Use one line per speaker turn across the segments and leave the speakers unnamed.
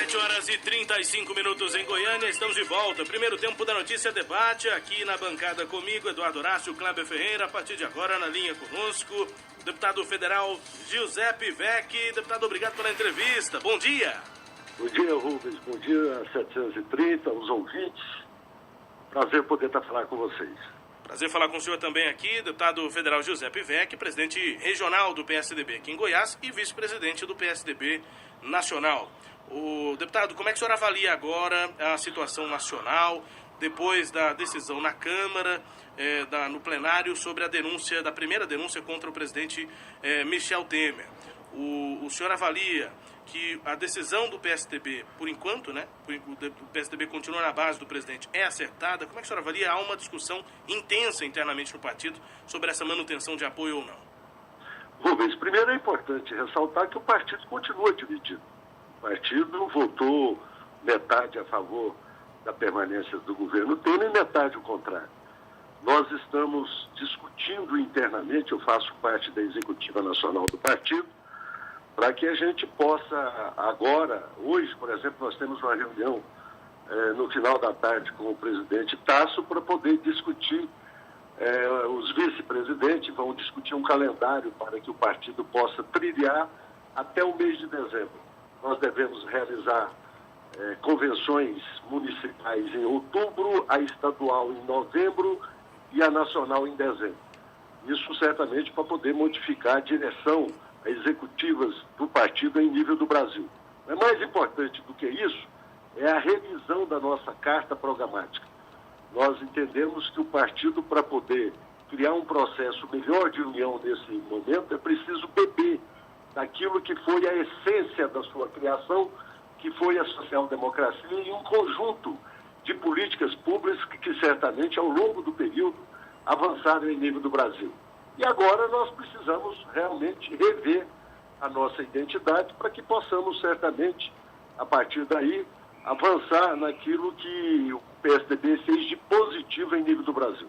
7h35 em Goiânia, estamos de volta. Primeiro tempo da notícia debate, aqui na bancada comigo, Eduardo Horácio, Kleber Ferreira. A partir de agora, na linha conosco, o deputado federal Giuseppe Vecchi. Deputado, obrigado pela entrevista. Bom dia.
Bom dia, Rubens. Bom dia, 730, aos ouvintes. Prazer poder estar falando com vocês.
Prazer falar com o senhor também aqui, deputado federal Giuseppe Vecchi, presidente regional do PSDB aqui em Goiás e vice-presidente do PSDB nacional. O deputado, como é que o senhor avalia agora a situação nacional, depois da decisão na Câmara, no plenário, sobre a denúncia, da primeira denúncia contra o presidente Michel Temer? O senhor avalia que a decisão do PSDB, por enquanto, né, o PSDB continua na base do presidente, é acertada? Como é que o senhor avalia? Há uma discussão intensa internamente no partido sobre essa manutenção de apoio ou não?
Rubens, primeiro é importante ressaltar que o partido continua dividido. O partido votou metade a favor da permanência do governo Temer e metade o contrário. Nós estamos discutindo internamente, eu faço parte da executiva nacional do partido, para que a gente possa agora, hoje, por exemplo, nós temos uma reunião no final da tarde com o presidente Tasso para poder discutir, os vice-presidentes vão discutir um calendário para que o partido possa trilhar até o mês de dezembro. Nós devemos realizar convenções municipais em outubro, a estadual em novembro e a nacional em dezembro. Isso certamente para poder modificar a direção executivas do partido em nível do Brasil. Mas mais importante do que isso é a revisão da nossa carta programática. Nós entendemos que o partido, para poder criar um processo melhor de união nesse momento, é preciso beber daquilo que foi a essência da sua criação, que foi a social-democracia e um conjunto de políticas públicas que certamente, ao longo do período, avançaram em nível do Brasil. E agora nós precisamos realmente rever a nossa identidade para que possamos certamente, a partir daí, avançar naquilo que o PSDB fez de positivo em nível do Brasil.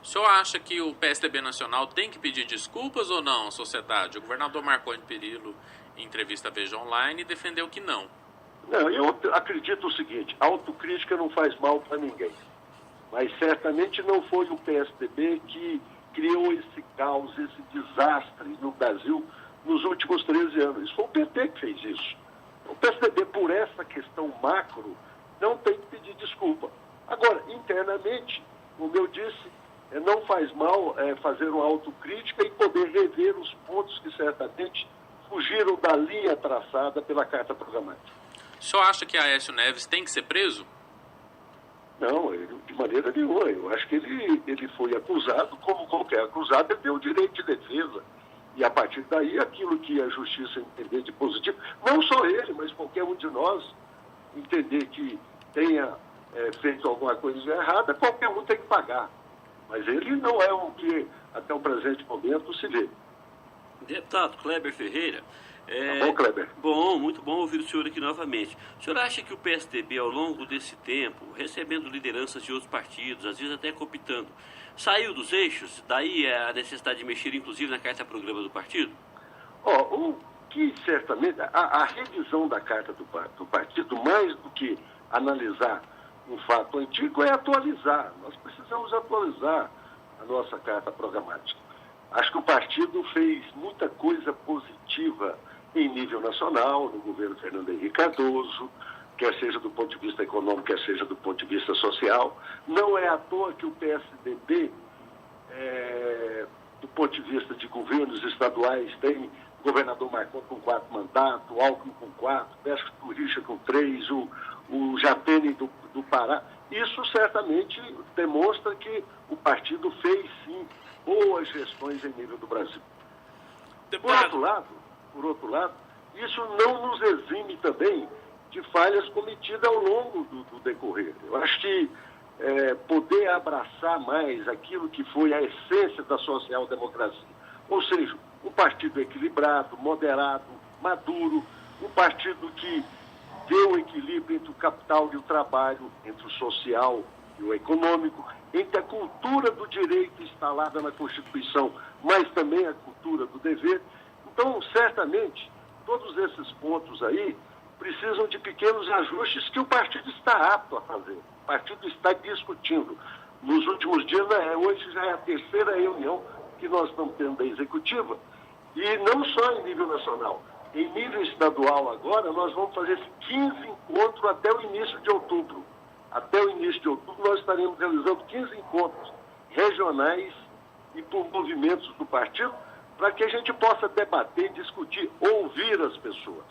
O senhor acha que o PSDB nacional tem que pedir desculpas ou não à sociedade? O governador Marconi Perillo, em entrevista à Veja Online, defendeu que não.
Não, eu acredito o seguinte, a autocrítica não faz mal para ninguém. Mas certamente não foi o PSDB que criou esse caos, esse desastre no Brasil nos últimos 13 anos. Isso foi o PT que fez isso. O PSDB, por essa questão macro, não tem que pedir desculpa. Agora, internamente, como eu disse, não faz mal fazer uma autocrítica e poder rever os pontos que certamente fugiram da linha traçada pela Carta Programática.
O senhor acha que Aécio Neves tem que ser preso?
Não, de maneira nenhuma. Eu acho que ele foi acusado, como qualquer acusado, ele tem o direito de defesa. E a partir daí, aquilo que a justiça entender de positivo, não só ele, mas qualquer um de nós, entender que tenha feito alguma coisa errada, qualquer um tem que pagar. Mas ele não é o que, até o presente momento, se vê.
Deputado Kleber Ferreira.
Tá bom, Kleber?
Bom, muito bom ouvir o senhor aqui novamente. O senhor acha que o PSDB, ao longo desse tempo, recebendo lideranças de outros partidos, às vezes até cooptando, saiu dos eixos? Daí a necessidade de mexer, inclusive, na carta-programa do partido?
O que certamente, a revisão da carta do partido, mais do que analisar um fato antigo, é atualizar. Nós precisamos atualizar a nossa carta programática. Acho que o partido fez muita coisa positiva em nível nacional, no governo Fernando Henrique Cardoso, quer seja do ponto de vista econômico, quer seja do ponto de vista social. Não é à toa que o PSDB, do ponto de vista de governos estaduais, tem o governador Marconi com 4 mandatos, o Alckmin com 4, Pesco do Richa com 3, o Jatene do Pará. Isso certamente demonstra que o partido fez, sim, boas gestões em nível do Brasil. Por outro lado, isso não nos exime também de falhas cometidas ao longo do decorrer. Eu acho que poder abraçar mais aquilo que foi a essência da social-democracia, ou seja, um partido equilibrado, moderado, maduro, um partido que deu o equilíbrio entre o capital e o trabalho, entre o social e o econômico, entre a cultura do direito instalada na Constituição, mas também a cultura do dever. Então, certamente, todos esses pontos aí precisam de pequenos ajustes que o partido está apto a fazer. O partido está discutindo. Nos últimos dias, hoje já é a terceira reunião que nós estamos tendo da executiva, e não só em nível nacional. Em nível estadual agora, nós vamos fazer 15 encontros até o início de outubro. Até o início de outubro nós estaremos realizando 15 encontros regionais e por movimentos do partido, para que a gente possa debater, discutir, ouvir as pessoas.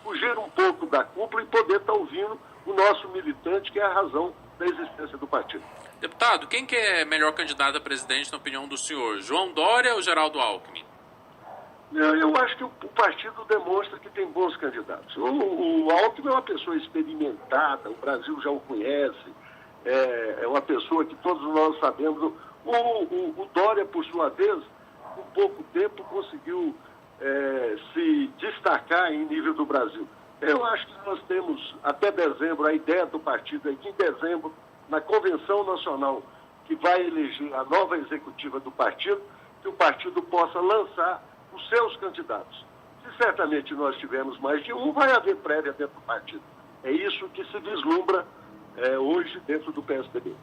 Fugir um pouco da cúpula e poder estar ouvindo o nosso militante, que é a razão da existência do partido.
Deputado, quem que é melhor candidato a presidente, na opinião do senhor? João Dória ou Geraldo Alckmin?
Eu acho que o partido demonstra que tem bons candidatos. O Alckmin é uma pessoa experimentada, o Brasil já o conhece, é uma pessoa que todos nós sabemos. O Dória, por sua vez, com pouco tempo conseguiu se destacar em nível do Brasil. Eu acho que nós temos até dezembro, a ideia do partido é que em dezembro, na Convenção Nacional, que vai eleger a nova executiva do partido, que o partido possa lançar os seus candidatos. Se certamente nós tivermos mais de um, vai haver prévia dentro do partido. É isso que se vislumbra hoje dentro do PSDB.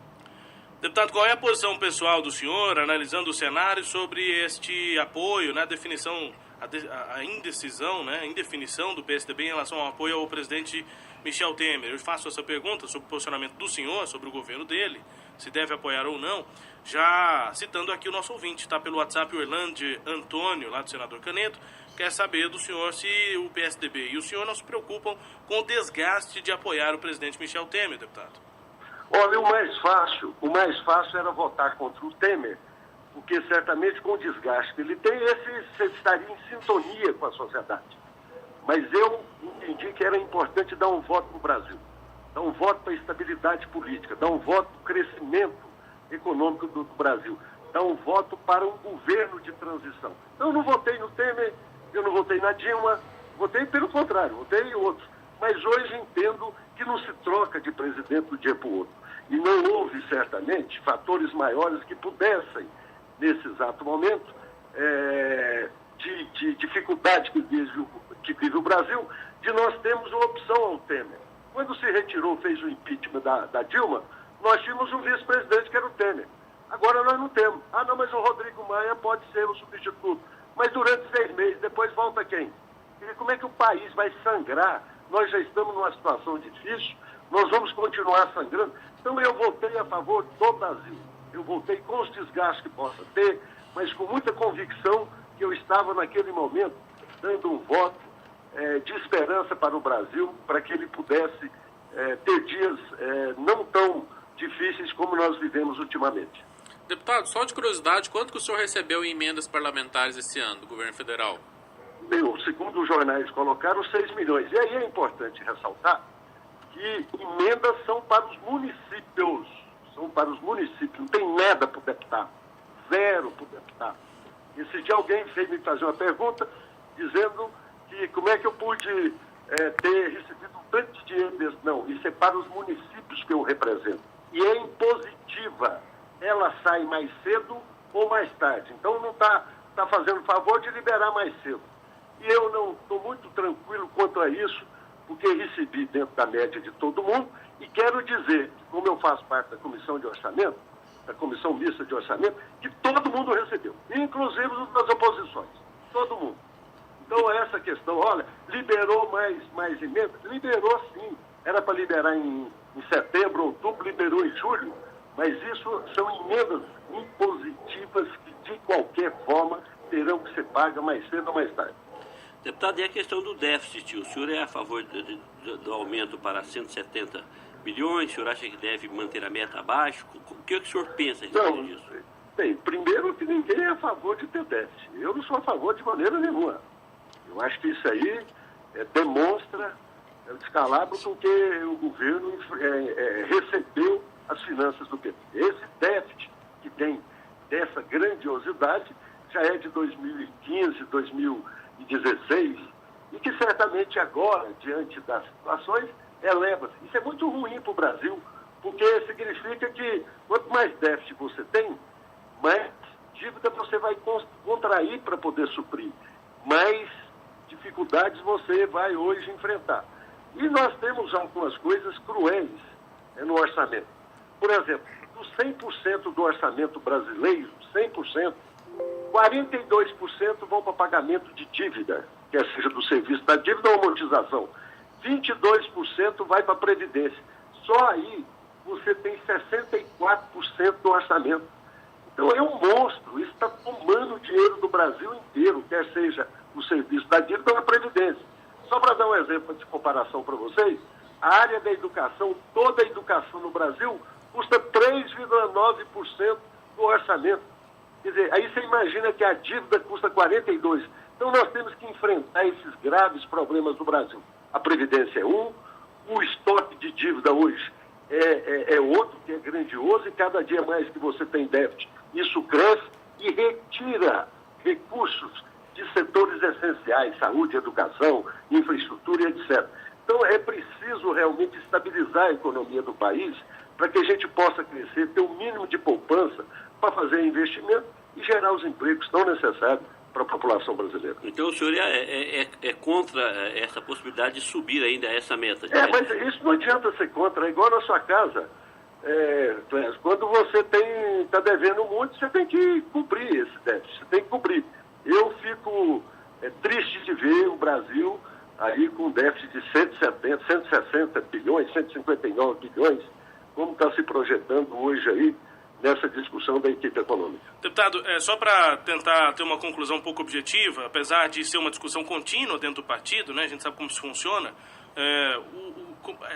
Deputado, qual é a posição pessoal do senhor, analisando o cenário, sobre este apoio, né, definição, a indecisão, né, indefinição do PSDB em relação ao apoio ao presidente Michel Temer? Eu faço essa pergunta sobre o posicionamento do senhor, sobre o governo dele, se deve apoiar ou não, já citando aqui o nosso ouvinte, tá, pelo WhatsApp, o Erlande Antônio, lá do senador Caneto, quer saber do senhor se o PSDB e o senhor não se preocupam com o desgaste de apoiar o presidente Michel Temer, deputado.
Olha, o mais fácil era votar contra o Temer, porque certamente com o desgaste que ele tem, você estaria em sintonia com a sociedade. Mas eu entendi que era importante dar um voto para o Brasil, dar um voto para a estabilidade política, dar um voto para o crescimento econômico do Brasil, dar um voto para um governo de transição. Então, eu não votei no Temer, eu não votei na Dilma, votei pelo contrário, votei em outros. Mas hoje entendo que não se troca de presidente do dia para o outro. E não houve, certamente, fatores maiores que pudessem, nesse exato momento, de dificuldade que vive o Brasil, de nós termos uma opção ao Temer. Quando se retirou, fez o impeachment da Dilma, nós tínhamos um vice-presidente que era o Temer. Agora nós não temos. Ah, não, mas o Rodrigo Maia pode ser o substituto. Mas durante 6 meses, depois volta quem? E como é que o país vai sangrar? Nós já estamos numa situação difícil, nós vamos continuar sangrando. Então eu votei a favor do Brasil. Eu votei com os desgastes que possa ter, mas com muita convicção que eu estava naquele momento dando um voto de esperança para o Brasil, para que ele pudesse ter dias não tão difíceis como nós vivemos ultimamente.
Deputado, só de curiosidade, quanto que o senhor recebeu em emendas parlamentares esse ano do governo federal?
Segundo os jornais colocaram, 6 milhões. E aí é importante ressaltar que emendas são para os municípios. São para os municípios. Não tem nada para o deputado. Zero para o deputado. Esse dia alguém fez me fazer uma pergunta dizendo que como é que eu pude ter recebido um tanto de dinheiro desse. Não, isso é para os municípios que eu represento. E é impositiva. Ela sai mais cedo ou mais tarde. Então não está fazendo favor de liberar mais cedo. E eu não estou muito tranquilo quanto a isso, porque recebi dentro da média de todo mundo, e quero dizer que, como eu faço parte da comissão de orçamento, da comissão mista de orçamento, que todo mundo recebeu, inclusive os das oposições, todo mundo. Então essa questão, olha, liberou mais emendas? Liberou sim, era para liberar em setembro, outubro, liberou em julho, mas isso são emendas impositivas que de qualquer forma terão que ser pagas mais cedo ou mais tarde.
Deputado, e a questão do déficit? O senhor é a favor do aumento para 170 bilhões? O senhor acha que deve manter a meta abaixo? O que o senhor pensa a respeito disso?
Bem, primeiro que ninguém é a favor de ter déficit. Eu não sou a favor de maneira nenhuma. Eu acho que isso aí demonstra o descalabro com que o governo recebeu as finanças do PT. Esse déficit que tem dessa grandiosidade já é de 2015, 2016, e que certamente agora, diante das situações, eleva-se. Isso é muito ruim para o Brasil, porque significa que quanto mais déficit você tem, mais dívida você vai contrair para poder suprir, mais dificuldades você vai hoje enfrentar. E nós temos algumas coisas cruéis no orçamento. Por exemplo, dos 100% do orçamento brasileiro, 100%, 42% vão para pagamento de dívida, quer seja do serviço da dívida ou amortização. 22% vai para a Previdência. Só aí você tem 64% do orçamento. Então é um monstro, isso está tomando dinheiro do Brasil inteiro, quer seja o serviço da dívida ou a Previdência. Só para dar um exemplo de comparação para vocês, a área da educação, toda a educação no Brasil, custa 3,9% do orçamento. Quer dizer, aí você imagina que a dívida custa 42%. Então nós temos que enfrentar esses graves problemas do Brasil. A Previdência é um, o estoque de dívida hoje é outro, que é grandioso, e cada dia mais que você tem déficit, isso cresce e retira recursos de setores essenciais, saúde, educação, infraestrutura, etc. Então é preciso realmente estabilizar a economia do país para que a gente possa crescer, ter um mínimo de poupança para fazer investimento e gerar os empregos tão necessários para a população brasileira.
Então o senhor é contra essa possibilidade de subir ainda essa meta?
Mas isso não adianta ser contra, é igual na sua casa. Quando você está devendo muito, você tem que cobrir esse déficit, você tem que cobrir. Eu fico triste de ver o Brasil aí com um déficit de 160 bilhões, 159 bilhões, como está se projetando hoje aí nessa discussão da equipe econômica.
Deputado, só para tentar ter uma conclusão um pouco objetiva, apesar de ser uma discussão contínua dentro do partido, né, a gente sabe como isso funciona,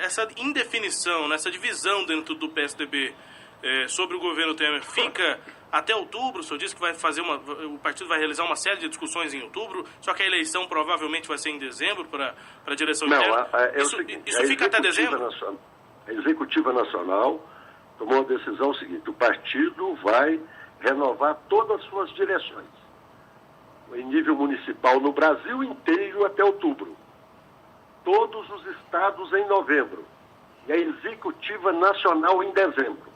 essa indefinição, essa divisão dentro do PSDB sobre o governo Temer fica até outubro. O senhor disse que o partido vai realizar uma série de discussões em outubro, só que a eleição provavelmente vai ser em dezembro para a direção interna. Isso fica até dezembro?
A Executiva Nacional tomou a decisão seguinte: o partido vai renovar todas as suas direções, em nível municipal no Brasil inteiro até outubro, todos os estados em novembro e a Executiva Nacional em dezembro.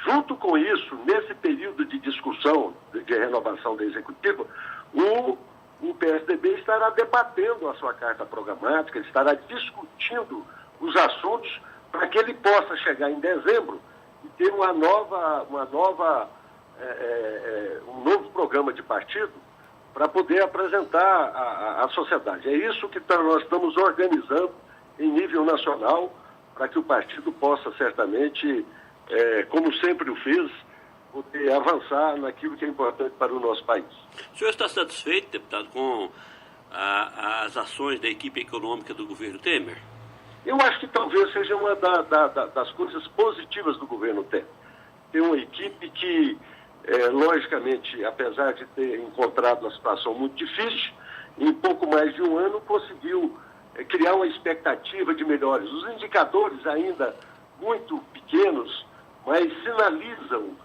Junto com isso, nesse período de discussão, de renovação da Executiva, o PSDB estará debatendo a sua carta programática, estará discutindo os assuntos para que ele possa chegar em dezembro e ter um novo programa de partido para poder apresentar à sociedade. É isso que nós estamos organizando em nível nacional para que o partido possa certamente, como sempre o fez, poder avançar naquilo que é importante para o nosso país.
O senhor está satisfeito, deputado, com as ações da equipe econômica do governo Temer?
Eu acho que talvez seja uma das coisas positivas do governo Temer. Tem uma equipe que, logicamente, apesar de ter encontrado uma situação muito difícil, em pouco mais de um ano conseguiu criar uma expectativa de melhores. Os indicadores ainda muito pequenos, mas sinalizam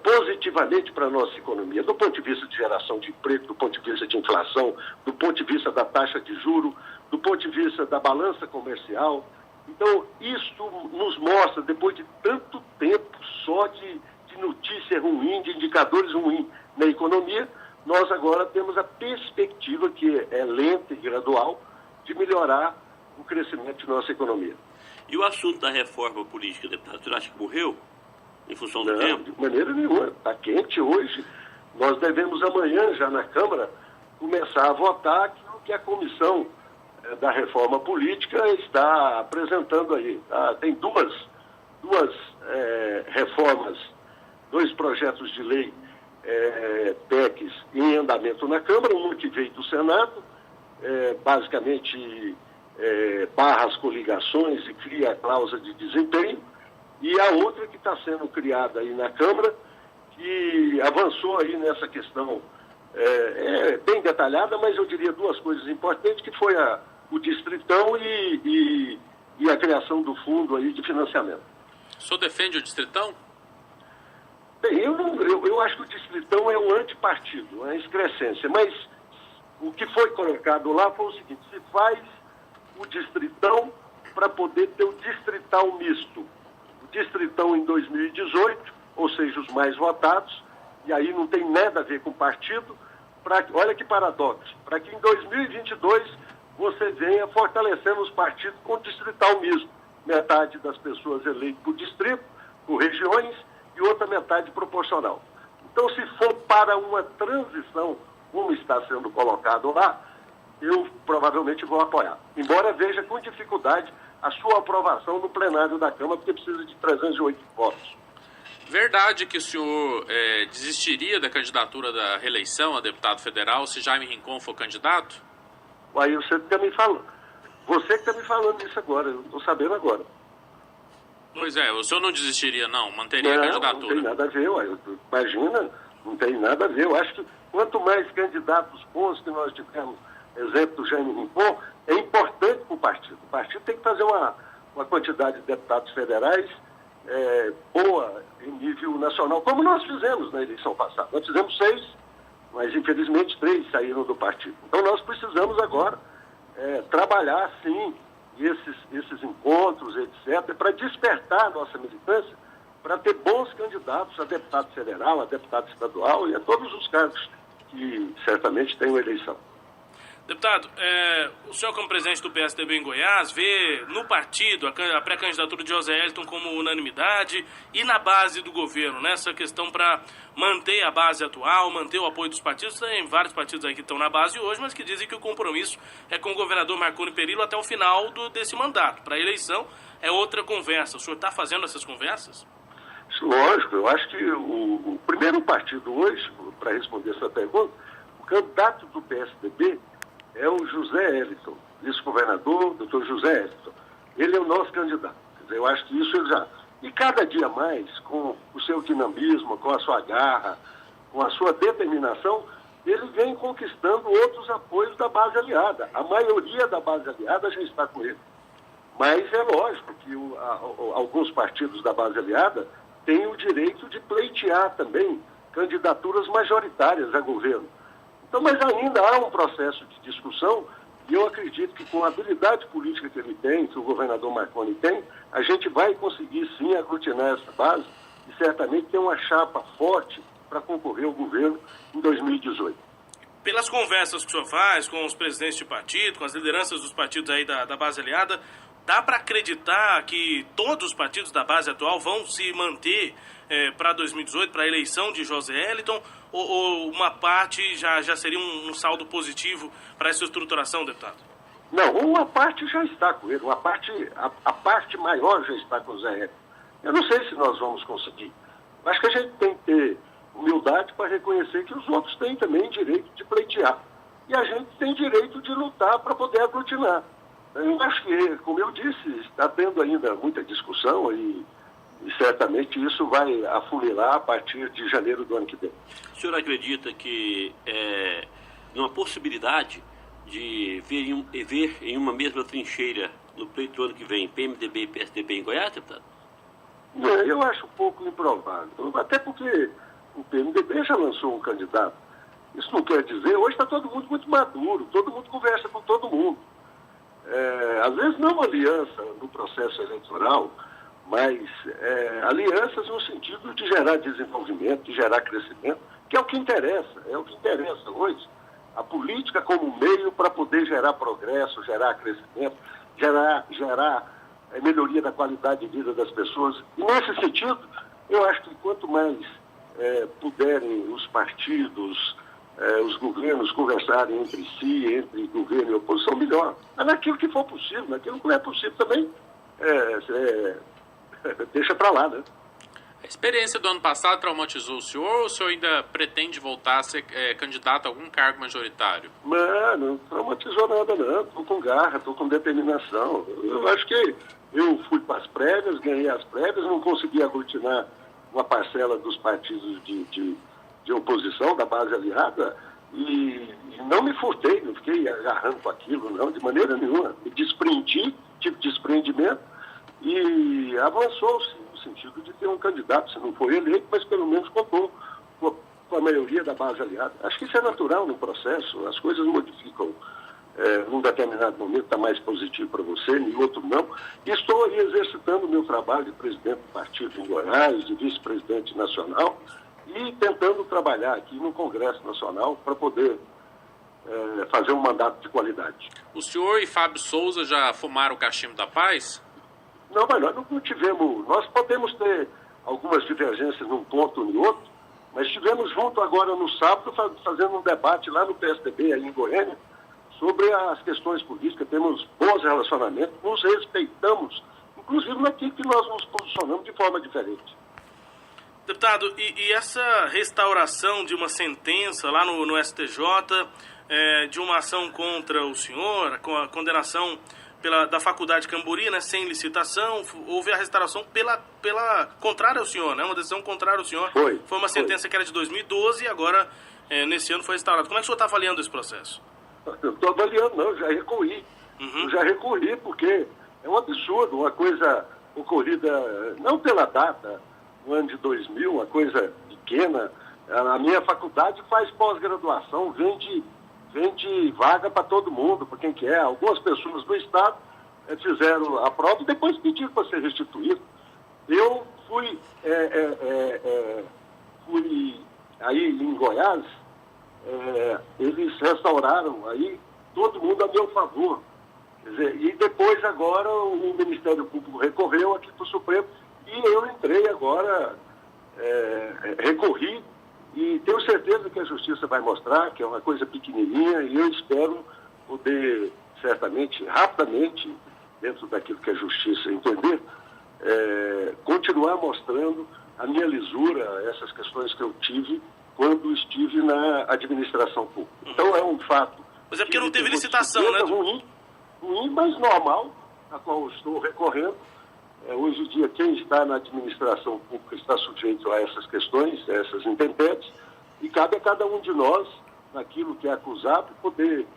positivamente para a nossa economia, do ponto de vista de geração de emprego, do ponto de vista de inflação, do ponto de vista da taxa de juros, do ponto de vista da balança comercial. Então, isso nos mostra, depois de tanto tempo só de notícia ruim, de indicadores ruins na economia, nós agora temos a perspectiva, que é lenta e gradual, de melhorar o crescimento de nossa economia.
E o assunto da reforma política, deputado, você acha que morreu em função do tempo?
De maneira nenhuma. Está quente hoje. Nós devemos amanhã, já na Câmara, começar a votar aquilo que a comissão da reforma política está apresentando aí. Tem duas reformas, dois projetos de lei PECs em andamento na Câmara, um que veio do Senado, basicamente barra as coligações e cria a cláusula de desempenho, e a outra que está sendo criada aí na Câmara, que avançou aí nessa questão bem detalhada, mas eu diria duas coisas importantes, que foi o Distritão e a criação do fundo aí de financiamento.
O senhor defende o Distritão?
Bem, eu acho que o Distritão é um antipartido, é excrescência, mas o que foi colocado lá foi o seguinte: se faz o Distritão para poder ter o Distrital misto. O Distritão em 2018, ou seja, os mais votados, e aí não tem nada a ver com partido, olha que paradoxo, para que em 2022 você venha fortalecendo os partidos com distrital misto. Metade das pessoas eleitas por distrito, por regiões, e outra metade proporcional. Então, se for para uma transição, como está sendo colocado lá, eu provavelmente vou apoiar. Embora veja com dificuldade a sua aprovação no plenário da Câmara, porque precisa de 308 votos.
Verdade que o senhor desistiria da candidatura da reeleição a deputado federal se Jaime Rincon for candidato?
Aí você está me falando. Você que está me falando isso agora, eu estou sabendo agora.
Pois é, o senhor não desistiria não, manteria a candidatura?
Não tem nada a ver, imagina, não tem nada a ver. Eu acho que quanto mais candidatos bons que nós tivermos, exemplo do Jaime Rincon, é importante para o partido. O partido tem que fazer uma quantidade de deputados federais boa em nível nacional, como nós fizemos na eleição passada. Nós fizemos 6, mas infelizmente 3 saíram do partido. Então nós precisamos agora trabalhar, sim, esses encontros, etc., para despertar a nossa militância, para ter bons candidatos a deputado federal, a deputado estadual e a todos os cargos que certamente têm uma eleição.
Deputado, o senhor como presidente do PSDB em Goiás vê no partido a pré-candidatura de José Wellington como unanimidade e na base do governo, nessa questão para manter a base atual, manter o apoio dos partidos. Tem vários partidos aí que estão na base hoje, mas que dizem que o compromisso é com o governador Marconi Perillo até o final desse mandato. Para a eleição é outra conversa. O senhor está fazendo essas conversas?
Lógico, eu acho que o primeiro partido hoje, para responder essa pergunta, o candidato do PSDB é o José Wellington, vice-governador, doutor José Wellington. Ele é o nosso candidato. Quer dizer, eu acho que isso ele já... E cada dia mais, com o seu dinamismo, com a sua garra, com a sua determinação, ele vem conquistando outros apoios da base aliada. A maioria da base aliada já está com ele. Mas é lógico que alguns partidos da base aliada têm o direito de pleitear também candidaturas majoritárias a governo. Então, mas ainda há um processo de discussão e eu acredito que com a habilidade política que ele tem, que o governador Marconi tem, a gente vai conseguir sim aglutinar essa base e certamente ter uma chapa forte para concorrer ao governo em 2018.
Pelas conversas que o senhor faz com os presidentes de partido, com as lideranças dos partidos aí da base aliada, dá para acreditar que todos os partidos da base atual vão se manter para 2018, para a eleição de José Wellington, ou uma parte já seria um saldo positivo para essa estruturação, deputado?
Não, uma parte já está com ele, a parte maior já está com o Zé Wellington. Eu não sei se nós vamos conseguir. Acho que a gente tem que ter humildade para reconhecer que os outros têm também direito de pleitear. E a gente tem direito de lutar para poder aglutinar. Eu acho que, como eu disse, está tendo ainda muita discussão e certamente isso vai afunilar a partir de janeiro do ano que vem.
O senhor acredita que numa possibilidade de ver em uma mesma trincheira no pleito do ano que vem PMDB e PSDB em Goiás, deputado?
Não, eu acho um pouco improvável. Até porque o PMDB já lançou um candidato. Isso não quer dizer... Hoje está todo mundo muito maduro, todo mundo conversa com todo mundo. Às vezes não aliança no processo eleitoral, mas alianças no sentido de gerar desenvolvimento, de gerar crescimento, que é o que interessa hoje. A política como meio para poder gerar progresso, gerar crescimento, gerar melhoria da qualidade de vida das pessoas. E nesse sentido, eu acho que quanto mais puderem os partidos, os governos conversarem entre si, entre governo e oposição, melhor. Mas naquilo que for possível, naquilo que não é possível também, deixa para lá, né?
A experiência do ano passado traumatizou o senhor ou o senhor ainda pretende voltar a ser candidato a algum cargo majoritário?
Não traumatizou nada, não. Estou com garra, estou com determinação. Eu acho que eu fui para as prévias, ganhei as prévias, não consegui aglutinar uma parcela dos partidos de oposição, da base aliada, e não me furtei, não fiquei agarrando com aquilo, não, de maneira nenhuma. Me desprendi, tive desprendimento, e avançou-se no sentido de ter um candidato, se não foi eleito, mas pelo menos contou com a maioria da base aliada. Acho que isso é natural no processo, as coisas modificam. Num determinado momento está mais positivo para você, em outro não. E estou aí exercitando o meu trabalho de presidente do partido em Goiás, de vice-presidente nacional, e tentando trabalhar aqui no Congresso Nacional para poder fazer um mandato de qualidade.
O senhor e Fábio Souza já fumaram o cachimbo da paz?
Não, mas nós não tivemos... Nós podemos ter algumas divergências num ponto ou em outro, mas estivemos juntos agora no sábado fazendo um debate lá no PSDB, aí em Goiânia, sobre as questões políticas. Temos bons relacionamentos, nos respeitamos, inclusive naquilo que nós nos posicionamos de forma diferente.
Deputado, e essa restauração de uma sentença lá no STJ, de uma ação contra o senhor, com a condenação da Faculdade Camburi, né, sem licitação, houve a restauração contrária ao senhor, né, uma decisão contrária ao senhor. Foi uma sentença que era de 2012 e agora, nesse ano, foi restaurada. Como é que o senhor está avaliando esse processo?
Eu estou avaliando, não, eu já recorri. Eu já recorri porque é um absurdo, uma coisa ocorrida, não pela data, no ano de 2000, uma coisa pequena. A minha faculdade faz pós-graduação, vende vaga para todo mundo, para quem quer. Algumas pessoas do Estado fizeram a prova e depois pediram para ser restituído. Eu fui aí em Goiás, eles restauraram aí todo mundo a meu favor. Quer dizer, e depois agora o Ministério Público recorreu aqui para o Supremo e eu entrei agora, recorri, e tenho certeza que a Justiça vai mostrar que é uma coisa pequenininha e eu espero poder, certamente, rapidamente, dentro daquilo que a Justiça entender, continuar mostrando a minha lisura, essas questões que eu tive quando estive na administração pública. Então é um fato.
Mas é porque não teve licitação, né?
Ruim, mas normal, a qual eu estou recorrendo. Hoje em dia, quem está na administração pública está sujeito a essas questões, a essas intempéries, e cabe a cada um de nós, naquilo que é acusado, poder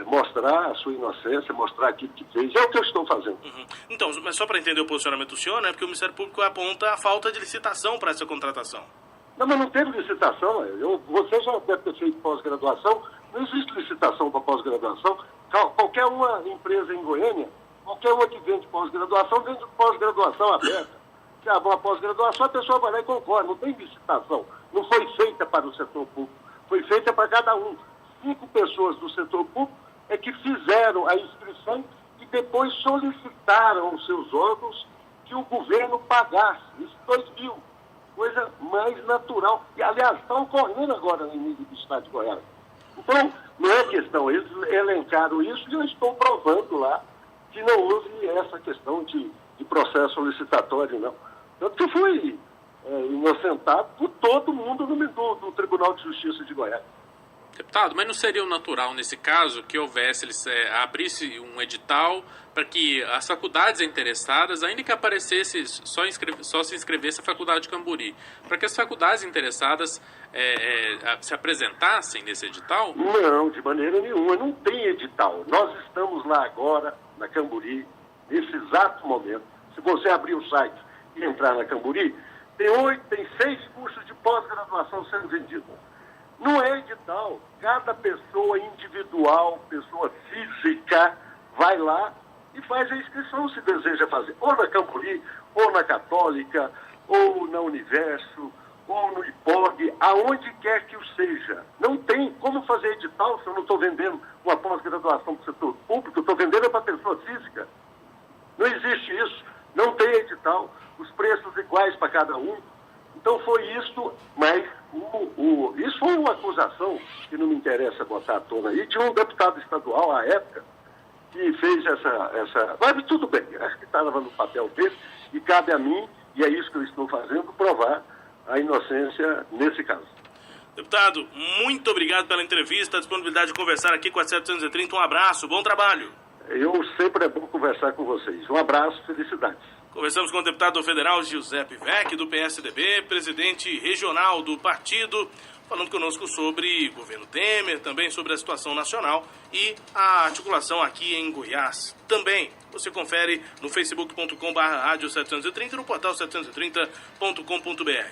mostrar a sua inocência, mostrar aquilo que fez. É o que eu estou fazendo.
Então, mas só para entender o posicionamento do senhor, né? Porque o Ministério Público aponta a falta de licitação para essa contratação.
Não, mas não teve licitação. Você já deve ter feito pós-graduação. Não existe licitação para pós-graduação. Qualquer uma empresa em Goiânia, qualquer uma que vende pós-graduação, vende pós-graduação aberta. Se há uma pós-graduação, a pessoa vai lá e concorre. Não tem licitação. Não foi feita para o setor público. Foi feita para cada um. 5 pessoas do setor público que fizeram a inscrição e depois solicitaram aos seus órgãos que o governo pagasse. Isso em 2000. Coisa mais natural. E, aliás, está ocorrendo agora no nível do Estado de Goiás. Então, não é questão. Eles elencaram isso e eu estou provando lá que não houve essa questão de processo licitatório, não. Tanto que fui inocentado por todo mundo do Tribunal de Justiça de Goiás.
Deputado, mas não seria o natural, nesse caso, que houvesse, abrisse um edital para que as faculdades interessadas, ainda que aparecesse, só se inscrevesse a Faculdade Camburi, para que as faculdades interessadas se apresentassem nesse edital?
Não, de maneira nenhuma. Não tem edital. Nós estamos lá agora, na Camburi, nesse exato momento. Se você abrir o site e entrar na Camburi, tem 6 cursos de pós-graduação sendo vendidos. Não é edital. Cada pessoa individual, pessoa física, vai lá e faz a inscrição se deseja fazer. Ou na Camburi, ou na Católica, ou na Universo, ou no IPOG, aonde quer que o seja. Não tem como fazer edital se eu não estou vendendo uma pós-graduação para o setor público, eu estou vendendo para pessoa física. Não existe isso. Não tem edital. Os preços iguais para cada um. Então foi isso, mas isso foi uma acusação que não me interessa botar à tona aí, de um deputado estadual à época que fez essa... Mas tudo bem, acho que estava no papel dele e cabe a mim, e é isso que eu estou fazendo, provar a inocência nesse caso.
Deputado, muito obrigado pela entrevista, a disponibilidade de conversar aqui com a 730. Um abraço, bom trabalho.
Sempre é bom conversar com vocês. Um abraço, felicidades.
Conversamos com o deputado federal Giuseppe Vec, do PSDB, presidente regional do partido, falando conosco sobre governo Temer, também sobre a situação nacional e a articulação aqui em Goiás. Também você confere no facebook.com/rádio 730 e no portal 730.com.br.